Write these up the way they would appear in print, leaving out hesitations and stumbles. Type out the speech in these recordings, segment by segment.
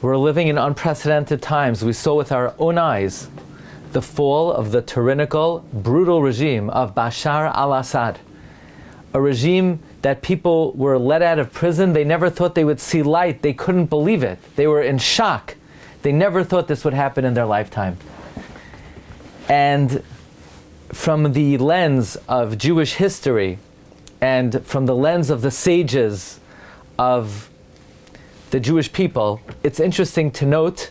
We're living in unprecedented times. We saw with our own eyes the fall of the tyrannical, brutal regime of Bashar al-Assad. A regime that people were let out of prison. They never thought they would see light. They couldn't believe it. They were in shock. They never thought this would happen in their lifetime. And from the lens of Jewish history and from the lens of the sages of the Jewish people, it's interesting to note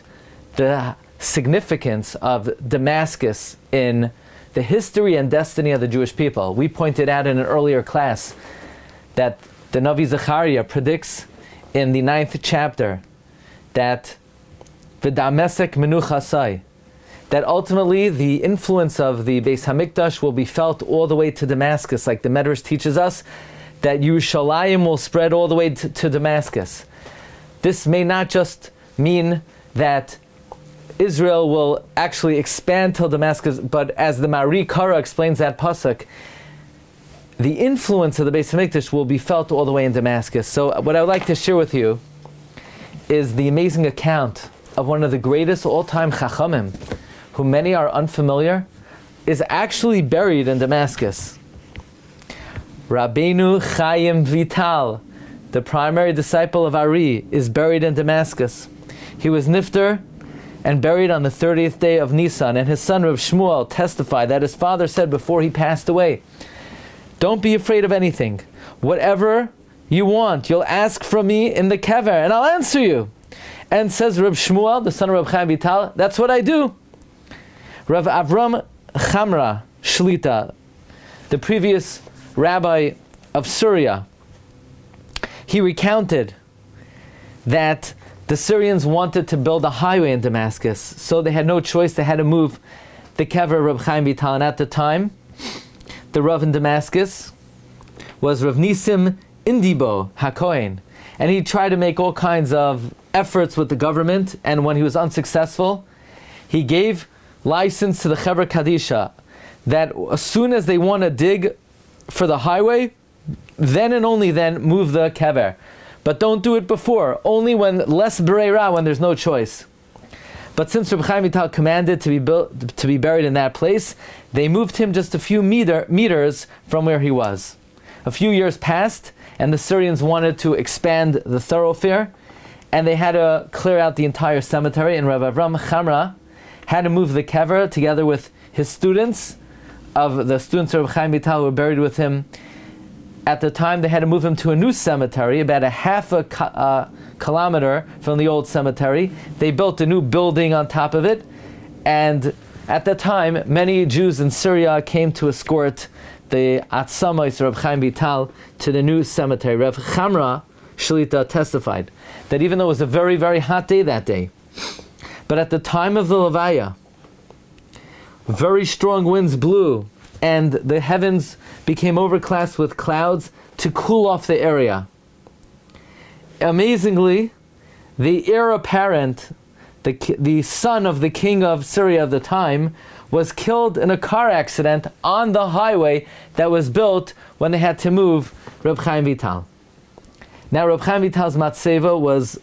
the significance of Damascus in the history and destiny of the Jewish people. We pointed out in an earlier class that the Navi Zechariah predicts in the 9th chapter that V'Damasek menuchasai, that ultimately the influence of the Beis Hamikdash will be felt all the way to Damascus, like the Medrash teaches us, that Yerushalayim will spread all the way to Damascus. This may not just mean that Israel will actually expand till Damascus, but as the Mari Kara explains that pasuk, the influence of the Beis Hamikdash will be felt all the way in Damascus. So what I would like to share with you is the amazing account of one of the greatest all-time Chachamim, who many are unfamiliar, is actually buried in Damascus. Rabbeinu Chaim Vital, the primary disciple of Ari, is buried in Damascus. He was nifter and buried on the 30th day of Nisan, and his son Rav Shmuel testified that his father said before he passed away, "Don't be afraid of anything. Whatever you want, you'll ask from me in the kever, and I'll answer you." And says Rav Shmuel, the son of Rav Chaim Vital, "That's what I do." Rav Avram Chamra Shlita, the previous rabbi of Syria, he recounted that the Syrians wanted to build a highway in Damascus, so they had no choice. They had to move the kever of Rav Chaim Vital. And at the time, the Rav in Damascus was Rav Nisim Indibo HaKohen, and he tried to make all kinds of efforts with the government, and when he was unsuccessful, he gave license to the Chevra Kadisha that as soon as they want to dig for the highway, then and only then move the kever. But don't do it before, only when less bereira, when there's no choice. But since Reb Chaim Vital commanded to be buried in that place, they moved him just a few meters from where he was. A few years passed, and the Syrians wanted to expand the thoroughfare, and they had to clear out the entire cemetery, and Rabbi Avram Chamra had to move the kever together with his students, of the students of Reb Chaim Vital who were buried with him. At the time, they had to move him to a new cemetery, about a half a kilometer from the old cemetery. They built a new building on top of it, and at the time, many Jews in Syria came to escort the Atzamos of Reb Chaim Vital to the new cemetery. Rav Chamra Shlita testified that even though it was a very, very hot day that day, but at the time of the Levaya, very strong winds blew, and the heavens became overcast with clouds to cool off the area. Amazingly, the heir apparent, the son of the king of Syria of the time, was killed in a car accident on the highway that was built when they had to move Reb Chaim Vital. Now Reb Chaim Vital's matzeva was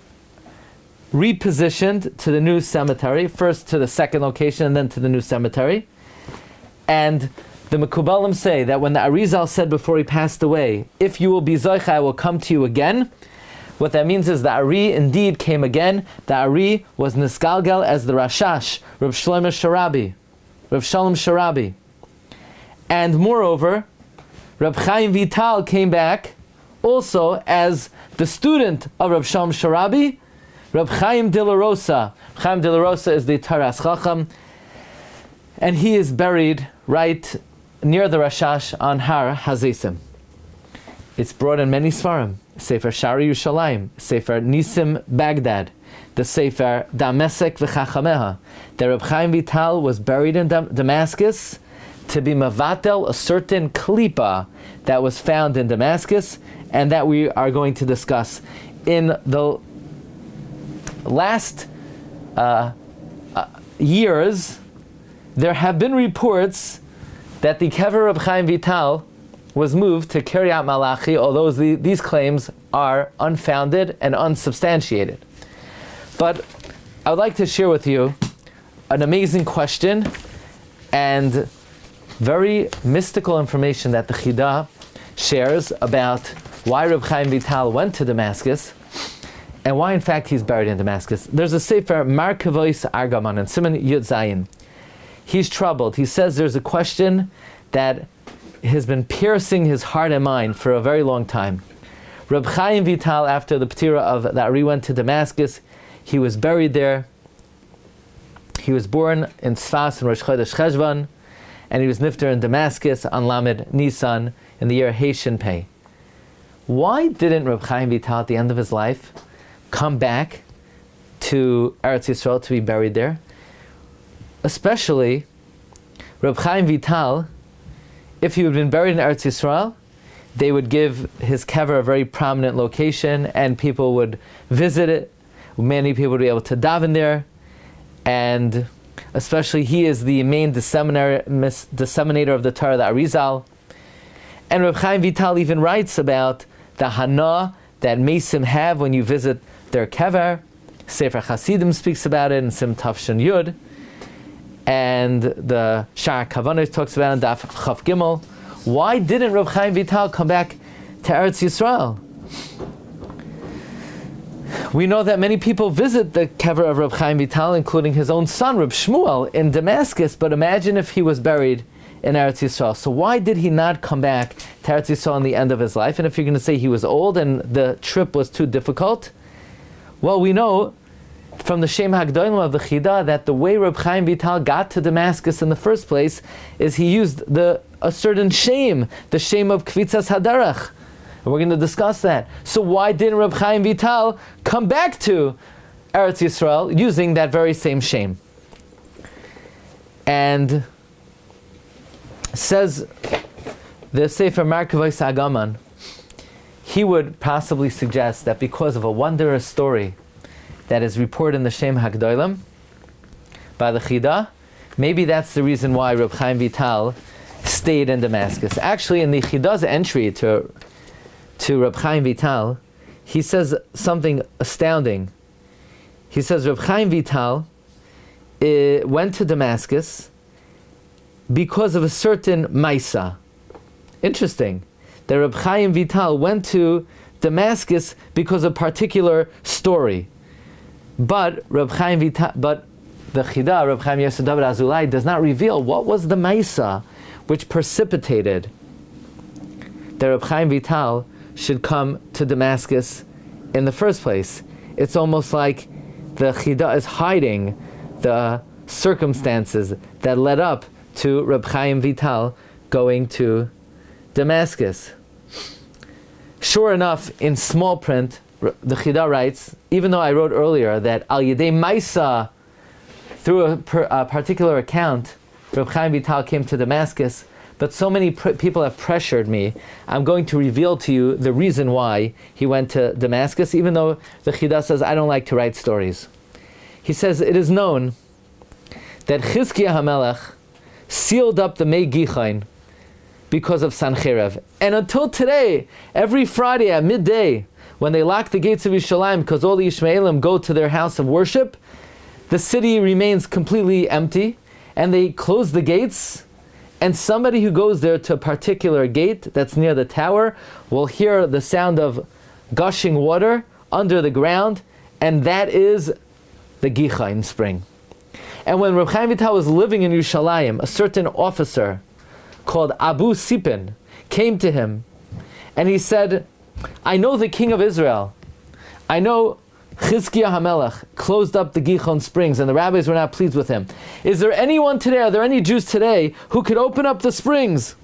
repositioned to the new cemetery, first to the second location and then to the new cemetery. And the Mekubalim say that when the Arizal said before he passed away, "If you will be Zoicha, I will come to you again," what that means is the Ari indeed came again. The Ari was Nisgalgal as the Rashash, Rav Shalom Sharabi. And moreover, Reb Chaim Vital came back also as the student of Rav Shalom Sharabi, Reb Chaim de la Rosa. Chaim de la Rosa is the Taras Chacham, and he is buried right near the Rashash on Har Hazisim. It's brought in many Svarim. Sefer Shari Yerushalayim, Sefer Nisim Baghdad, the Sefer Damasek v'Chachameha. That Reb Chaim Vital was buried in Damascus to be mavatel a certain klipa that was found in Damascus, and that we are going to discuss. In the last years, there have been reports that the kever of Chaim Vital was moved to Kiryat Malachi, although these claims are unfounded and unsubstantiated. But I would like to share with you an amazing question and very mystical information that the Chida shares about why Reb Chaim Vital went to Damascus and why in fact he's buried in Damascus. There's a sefer, Markavois Argaman, and Simon Yud Zayin. He's troubled. He says there's a question that has been piercing his heart and mind for a very long time. Reb Chaim Vital, after the Ptira of the Ari, went to Damascus. He was buried there. He was born in Sfas in Rosh Chodesh Cheshvan, and he was nifter in Damascus on Lamed Nisan in the year Heishin Pei. Why didn't Reb Chaim Vital at the end of his life come back to Eretz Yisrael to be buried there? Especially Reb Chaim Vital, if he had been buried in Eretz Yisrael, they would give his kever a very prominent location and people would visit it. Many people would be able to daven there, and especially he is the main disseminator of the Torah, the Arizal. And Reb Chaim Vital even writes about the hana that Mesim have when you visit their kever. Sefer Hasidim speaks about it in Sim Tafshin Yud, and the Shar Kavanah talks about it in Daf Chav Gimel. Why didn't Reb Chaim Vital come back to Eretz Yisrael? We know that many people visit the kever of Reb Chaim Vital, including his own son, Reb Shmuel, in Damascus, but imagine if he was buried in Eretz Yisrael. So why did he not come back to Eretz Yisrael in the end of his life? And if you're going to say he was old and the trip was too difficult, well, we know from the Shem HaGdolim of the Chida that the way Reb Chaim Vital got to Damascus in the first place is he used a certain shame, the shame of Kvitzas Hadarach. And we're going to discuss that. So why didn't Reb Chaim Vital come back to Eretz Yisrael using that very same shame? And says the Sefer Markavois Agaman, he would possibly suggest that because of a wondrous story that is reported in the Shem HaGdolim by the Chida, maybe that's the reason why Reb Chaim Vital stayed in Damascus. Actually, in the Chida's entry to Reb Chaim Vital, he says something astounding. He says Reb Chaim Vital went to Damascus because of a certain Maisa. Interesting. That Reb Chaim Vital went to Damascus because of a particular story. But Reb Chaim Vital, but the Chida, Reb Chaim Yosef David Azulai, does not reveal what was the Maisa which precipitated that Reb Chaim Vital should come to Damascus in the first place. It's almost like the Chida is hiding the circumstances that led up to Reb Chaim Vital going to Damascus. Sure enough, in small print, the Chida writes, even though I wrote earlier that Al Yedei Maisa, through a particular account, Reb Chaim Vital came to Damascus, but so many people have pressured me, I'm going to reveal to you the reason why he went to Damascus, even though the Chida says, I don't like to write stories. He says, it is known that Chizkiah HaMelech sealed up the Mei Gichain because of Sancherev. And until today, every Friday at midday, when they lock the gates of Yerushalayim because all the Ishmaelim go to their house of worship, the city remains completely empty, and they close the gates, and somebody who goes there to a particular gate that's near the tower will hear the sound of gushing water under the ground, and that is the Gichain spring. And when Reb Chaim Vital was living in Yerushalayim, a certain officer called Abu Sipin came to him, and he said, I know the king of Israel. I know Chizkiah HaMelech closed up the Gichon springs and the rabbis were not pleased with him. Is there anyone today, are there any Jews today who could open up the springs?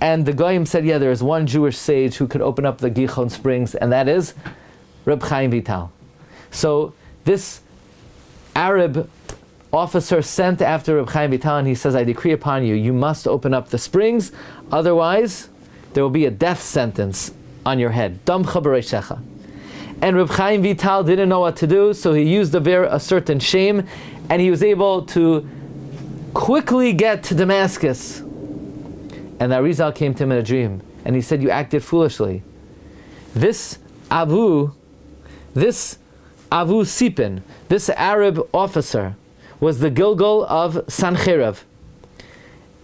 And the Goyim said, yeah, there is one Jewish sage who could open up the Gichon springs, and that is Reb Chaim Vital. So this Arab officer sent after Reb Chaim Vital, and he says, I decree upon you, you must open up the springs, otherwise there will be a death sentence on your head. Damcha b'reishecha. And Reb Chaim Vital didn't know what to do, so he used a certain shame, and he was able to quickly get to Damascus. And the Arizal came to him in a dream, and he said, you acted foolishly. This Abu Abu Sipin, this Arab officer, was the Gilgal of Sancheirav.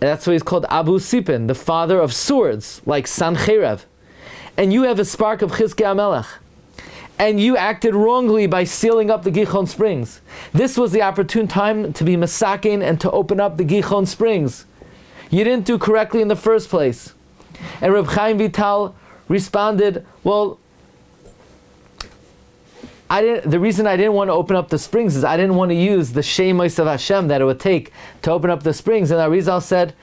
That's why he's called Abu Sipin, the father of swords, like Sancheirav. And you have a spark of Chizkiah Melech. And you acted wrongly by sealing up the Gihon Springs. This was the opportune time to be Masakin and to open up the Gihon Springs. You didn't do correctly in the first place. And Reb Chaim Vital responded, well, the reason I didn't want to open up the springs is I didn't want to use the Shemos of Hashem that it would take to open up the springs. And Arizal said,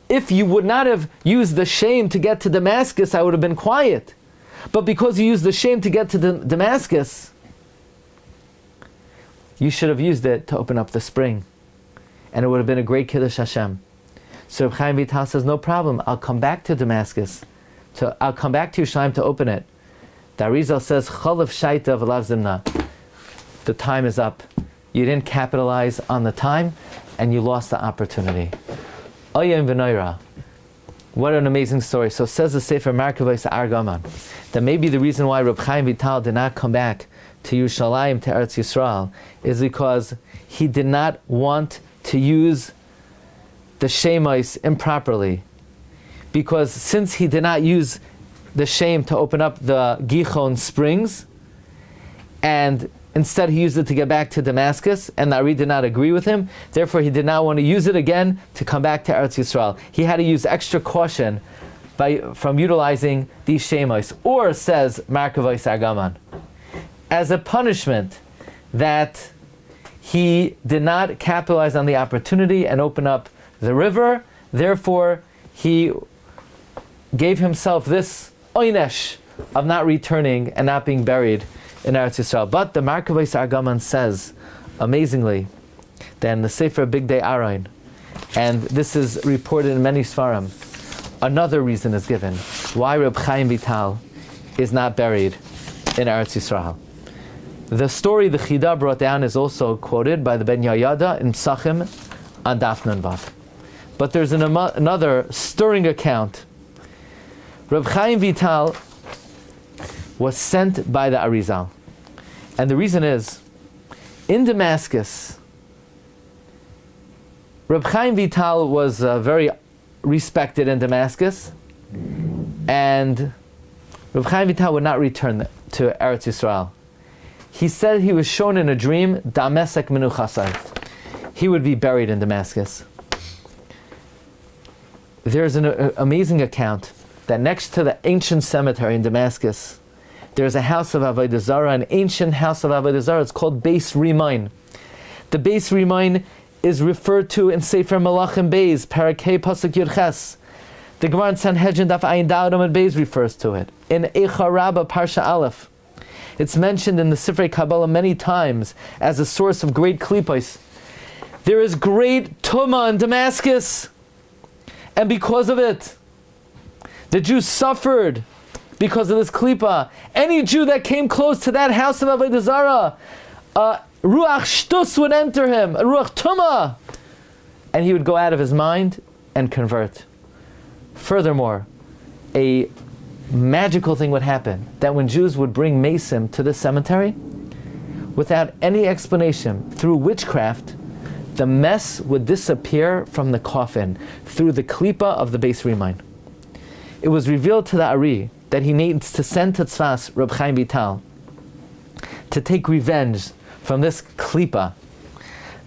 if you would not have used the shame to get to Damascus, I would have been quiet. But because you used the shame to get to Damascus, you should have used it to open up the spring. And it would have been a great Kiddush Hashem. So Reb Chaim Vital says, no problem, I'll come back to Damascus. I'll come back to Yerushalayim to open it. The Arizal says, Chalav Shaita v'lav Zimna. The time is up. You didn't capitalize on the time, and you lost the opportunity. Oyem v'noira. What an amazing story. So says the Sefer Markavos Argaman, that maybe the reason why Reb Chaim Vital did not come back to Yerushalayim, to Eretz Yisrael, is because he did not want to use the Shemos improperly. Because since he did not use the shame to open up the Gihon Springs, and instead he used it to get back to Damascus, and the Ari did not agree with him, therefore he did not want to use it again to come back to Eretz Yisrael. He had to use extra caution from utilizing these Shemos. Or, says Markavos Argaman, as a punishment that he did not capitalize on the opportunity and open up the river, therefore he gave himself this oynesh of not returning and not being buried in Eretz Yisrael. But the Markavos Argaman says, amazingly, that in the Sefer Big Day Arayin, and this is reported in many Sfarim, another reason is given why Reb Chaim Vital is not buried in Eretz Yisrael. The story the Chida brought down is also quoted by the Ben Yayada in Psachim on Daf Nun Vav. But there's another stirring account. Reb Chaim Vital was sent by the Arizal. And the reason is, in Damascus, Reb Chaim Vital was very respected in Damascus, and Reb Chaim Vital would not return to Eretz Yisrael. He said he was shown in a dream, Damesek Menuchasai. He would be buried in Damascus. There's an amazing account that next to the ancient cemetery in Damascus, there's a house of Avodah Zarah, an ancient house of Avodah Zarah. It's called Beis Rimain. The Beis Rimain is referred to in Sefer Malachim Beis, Parakei Pasuk Yud Ches. The Gemara in Sanhedrin Daf Ayin Dal Amud Beis refers to it. In Eicha Rabbah Parsha Aleph, it's mentioned in the Sifrei Kabbalah many times as a source of great klipos. There is great tumah in Damascus, and because of it, the Jews suffered because of this klipa. Any Jew that came close to that house of Avodah Zarah, ruach shtus would enter him, a ruach tumah, and he would go out of his mind and convert. Furthermore, a magical thing would happen, that when Jews would bring mason to the cemetery, without any explanation, through witchcraft, the mess would disappear from the coffin through the klipa of the Beis Rimain. It was revealed to the Ari that he needs to send to Tzfas Reb Chaim Vital to take revenge from this klipa.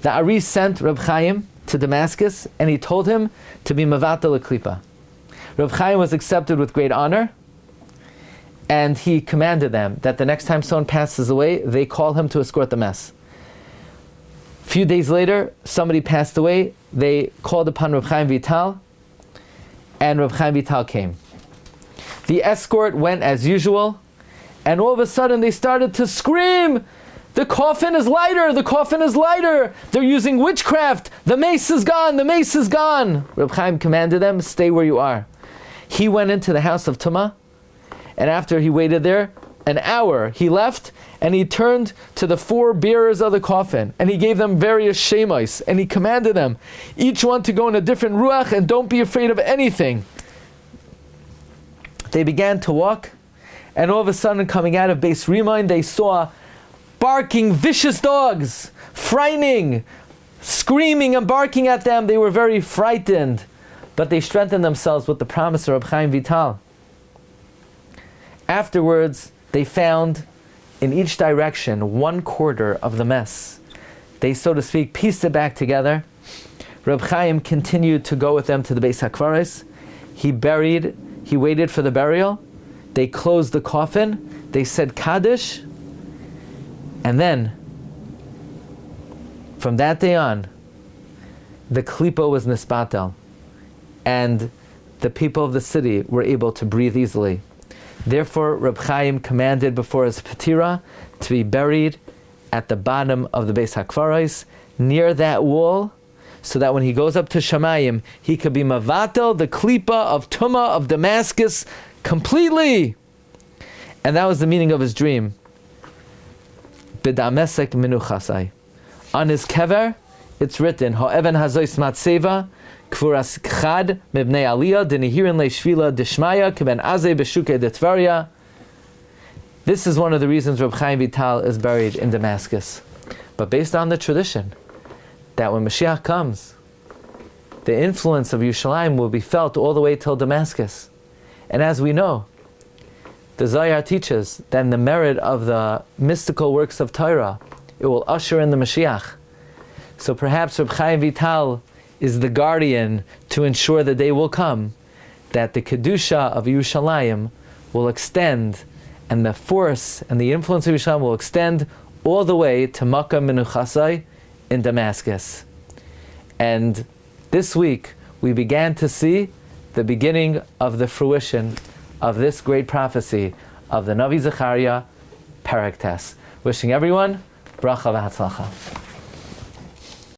The Ari sent Reb Chaim to Damascus, and he told him to be mevatel a klipa. Reb Chaim was accepted with great honor, and he commanded them that the next time someone passes away, they call him to escort the mess. A few days later, somebody passed away. They called upon Reb Chaim Vital, and Reb Chaim Vital came. The escort went as usual, and all of a sudden they started to scream, "The coffin is lighter! The coffin is lighter! They're using witchcraft! The mace is gone! The mace is gone!" Reb Chaim commanded them, "Stay where you are." He went into the house of Tumah, and after he waited there an hour, he left, and he turned to the four bearers of the coffin, and he gave them various shemos, and he commanded them, each one to go in a different ruach, and don't be afraid of anything. They began to walk, and all of a sudden, coming out of Beis Rimain, they saw barking vicious dogs, frightening, screaming and barking at them. They were very frightened, but they strengthened themselves with the promise of Reb Chaim Vital. Afterwards, they found in each direction 1/4 of the mess. They, so to speak, pieced it back together. Reb Chaim continued to go with them to the Beis HaKvaros. He waited for the burial. They closed the coffin. They said Kaddish. And then, from that day on, the klipa was nisbatel, and the people of the city were able to breathe easily. Therefore, Reb Chaim commanded before his patira to be buried at the bottom of the Beis HaKvaros, near that wall, so that when he goes up to Shamayim, he could be mavatel, the klipa of Tumah of Damascus, completely. And that was the meaning of his dream. B'damesek menuchasai. On his kever, it's written, Ha'even hazois matseva, kfuras chad mibnei aliyah, denihirin leishvila dishmaya, keben azeh b'shuke detvaria. This is one of the reasons Reb Chaim Vital is buried in Damascus. But based on the tradition, that when Mashiach comes, the influence of Yerushalayim will be felt all the way till Damascus. And as we know, the Zohar teaches that in the merit of the mystical works of Torah, it will usher in the Mashiach. So perhaps Reb Chaim Vital is the guardian to ensure the day will come that the Kedusha of Yerushalayim will extend, and the force and the influence of Yerushalayim will extend all the way to Makkah Menuchasai in Damascus. And this week we began to see the beginning of the fruition of this great prophecy of the Navi Zechariah Paraktes. Wishing everyone bracha v'hatzlacha.